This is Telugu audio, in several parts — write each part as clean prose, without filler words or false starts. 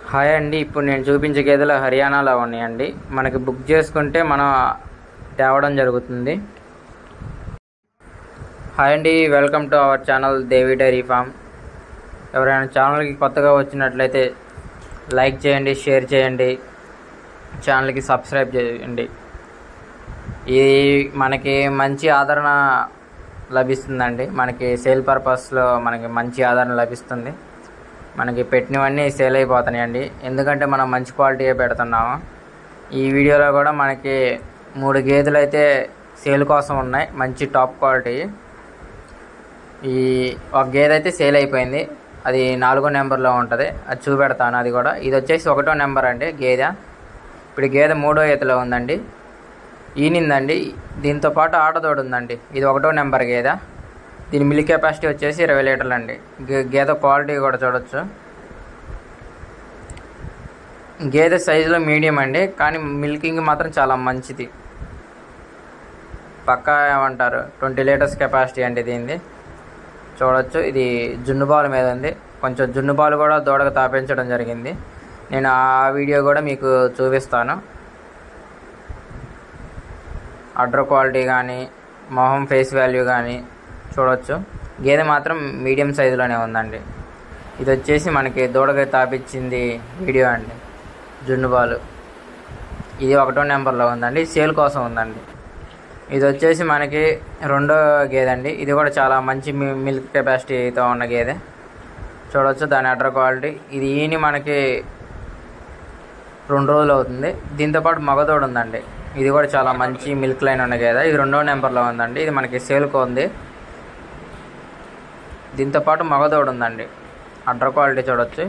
హాయ్ అండి. ఇప్పుడు నేను చూపించే గేదెలు హర్యానాలో ఉన్నాయండి. మనకి బుక్ చేసుకుంటే మనం తేవడం జరుగుతుంది. హాయ్ అండి, welcome to our channel Devi dairy farm. ఎవరైనా ఛానల్కి కొత్తగా వచ్చినట్లయితే లైక్ చేయండి, షేర్ చేయండి, ఛానల్కి సబ్స్క్రైబ్ చేయండి. ఇది మనకి మంచి ఆదరణ లభిస్తుందండి. మనకి సేల్ పర్పస్లో మనకి మంచి ఆదరణ లభిస్తుంది. మనకి పెట్టినవన్నీ సేల్ అయిపోతున్నాయండి, ఎందుకంటే మనం మంచి క్వాలిటీయే పెడుతున్నాము. ఈ వీడియోలో కూడా మనకి 3 గేదెలు అయితే సేల్ కోసం ఉన్నాయి, మంచి టాప్ క్వాలిటీ. ఈ ఒక గేదె అయితే సేల్ అయిపోయింది, అది 4వ నెంబర్లో ఉంటుంది, అది చూపెడతాను. అది కూడా ఇది వచ్చేసి 1వ నెంబర్ అండి గేదె. ఇప్పుడు గేదె 3వ ఈతలో ఉందండి, ఈనిందండి. దీంతో పాటు ఆడదోడు ఉందండి. ఇది 1వ నెంబర్ గేదె. దీని మిల్క్ కెపాసిటీ వచ్చేసి 20 లీటర్లు అండి. గేదె క్వాలిటీ కూడా చూడొచ్చు. గేదె సైజులో మీడియం అండి, కానీ మిల్కింగ్ మాత్రం చాలా మంచిది. పక్కా ఏమంటారు 20 లీటర్స్ కెపాసిటీ అండి దీనిది. చూడొచ్చు, ఇది జున్ను పాలు మీద ఉంది. కొంచెం జున్ను పాలు కూడా దూడకు తాపించడం జరిగింది. నేను ఆ వీడియో కూడా మీకు చూపిస్తాను. అడ్డర్ క్వాలిటీ కానీ, మొహం ఫేస్ వాల్యూ కానీ చూడొచ్చు. గేదె మాత్రం మీడియం సైజులోనే ఉందండి. ఇది వచ్చేసి మనకి దూడగా తాపించింది వీడియో అండి, జున్ను పాలు. ఇది 1వ నెంబర్లో ఉందండి, సేల్ కోసం ఉందండి. ఇది వచ్చేసి మనకి 2వ గేదె అండి. ఇది కూడా చాలా మంచి మిల్క్ కెపాసిటీతో ఉన్న గేదె. చూడవచ్చు దాని అడ్డర్ క్వాలిటీ. ఇది ఈని మనకి 2 రోజులు అవుతుంది. దీంతోపాటు మగదోడు ఉందండి. ఇది కూడా చాలా మంచి మిల్క్ లైన్ ఉన్న గేదె. ఇది 2వ నెంబర్లో ఉందండి. ఇది మనకి సేల్కు ఉంది. దీంతోపాటు మగదోడు ఉందండి. అడ్డర్ క్వాలిటీ చూడొచ్చు.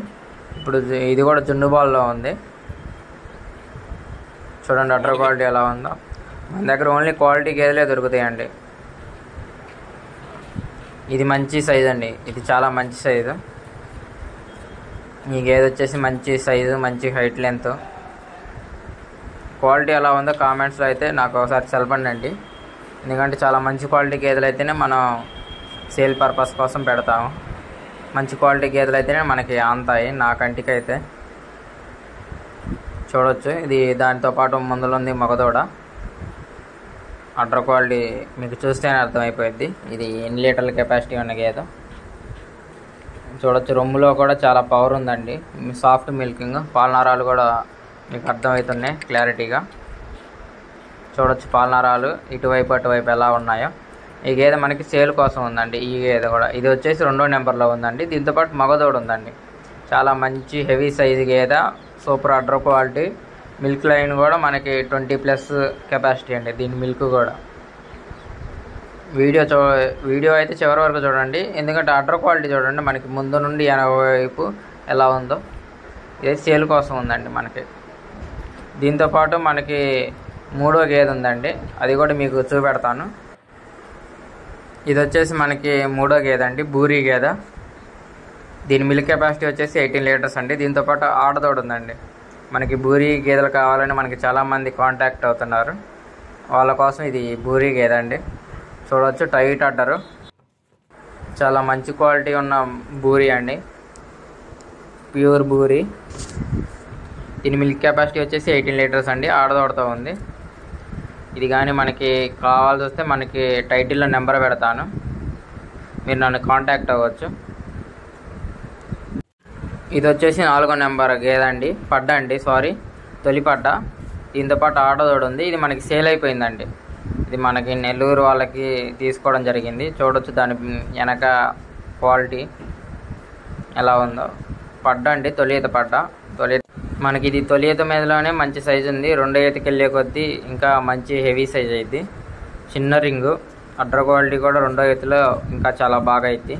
ఇప్పుడు ఇది కూడా జున్ను బాల్లో ఉంది. చూడండి అడ్డర్ క్వాలిటీ ఎలా ఉందో. మన దగ్గర ఓన్లీ క్వాలిటీ గేదెలే దొరుకుతాయండి. ఇది మంచి సైజు అండి, ఇది చాలా మంచి సైజు. ఈ గేదె వచ్చేసి మంచి సైజు, మంచి హైట్, లెంత్. క్వాలిటీ ఎలా ఉందో కామెంట్స్లో అయితే నాకు ఒకసారి తెలపండి అండి, ఎందుకంటే చాలా మంచి క్వాలిటీ గేదెలు అయితేనే మనం సేల్ పర్పస్ కోసం పెడతాము. మంచి క్వాలిటీ గేదెలు అయితేనే మనకి ఆంతాయి, నా కంటికి అయితే. చూడొచ్చు, ఇది దాంతో పాటు ముందులో ఉంది మగదోడ. అడ్డర్ క్వాలిటీ మీకు చూస్తేనే అర్థమైపోయింది ఇది ఎన్ని లీటర్ల కెపాసిటీ ఉన్న గేదె. చూడొచ్చు, రొమ్ములో కూడా చాలా పవర్ ఉందండి, సాఫ్ట్ మిల్కింగ్. పాలనారాలు కూడా మీకు అర్థమవుతున్నాయి క్లారిటీగా. చూడొచ్చు పాలనారాలు ఇటువైపు అటువైపు ఎలా ఉన్నాయో. ఈ గేదె మనకి సేల్ కోసం ఉందండి. ఈ గేదె కూడా ఇది వచ్చేసి 2వ నెంబర్లో ఉందండి. దీంతోపాటు మగదోడు ఉందండి. చాలా మంచి హెవీ సైజు గేదె, super udder quality. Milk line కూడా మనకి 20+ కెపాసిటీ అండి దీని మిల్క్ కూడా. వీడియో అయితే చివరి వరకు చూడండి, ఎందుకంటే అడ్డర్ క్వాలిటీ చూడండి మనకి ముందు నుండి వెనక వైపు ఎలా ఉందో. ఇది సేల్ కోసం ఉందండి మనకి. దీంతోపాటు మనకి 3వ గేదె ఉందండి, అది కూడా మీకు చూపెడతాను. ఇది వచ్చేసి మనకి 3వ గేదె అండి, బూరీ గేదె. దీని మిల్క్ కెపాసిటీ వచ్చేసి 18 లీటర్స్ అండి. దీంతోపాటు ఆడదోడు ఉందండి. మనకి బూరీ గేదెలు కావాలని మనకి చాలామంది కాంటాక్ట్ అవుతున్నారు, వాళ్ళ కోసం ఇది బూరీ గేదె అండి. చూడవచ్చు టైట్ అడ్డరు, చాలా మంచి క్వాలిటీ ఉన్న బూరీ అండి, ప్యూర్ బూరీ. దీని మిల్క్ కెపాసిటీ వచ్చేసి 18 లీటర్స్ అండి, ఆడదోడతో ఉంది. ఇది కానీ మనకి కావాల్సి వస్తే మనకి టైటిల్లో నెంబర్ పెడతాను, మీరు నన్ను కాంటాక్ట్ అవ్వచ్చు. ఇది వచ్చేసి 4వ నెంబర్ గేదె అండి, పడ్డ అండి, తొలి పడ్డ. దీంతోపాటు ఆడదోడు ఉంది. ఇది మనకి సేల్ అయిపోయిందండి. ఇది మనకి నెల్లూరు వాళ్ళకి తీసుకోవడం జరిగింది. చూడొచ్చు దాని వెనక క్వాలిటీ ఎలా ఉందో. పడ్డ అండి, తొలిత పడ్డ. మనకి ఇది తొలిత మీదలోనే మంచి సైజు ఉంది. 2వ ఈతకి వెళ్ళే కొద్దీ ఇంకా మంచి హెవీ సైజ్ అయింది. చిన్న రింగు, అడ్డర్ క్వాలిటీ కూడా 2వ ఈతలో ఇంకా చాలా బాగా అయింది.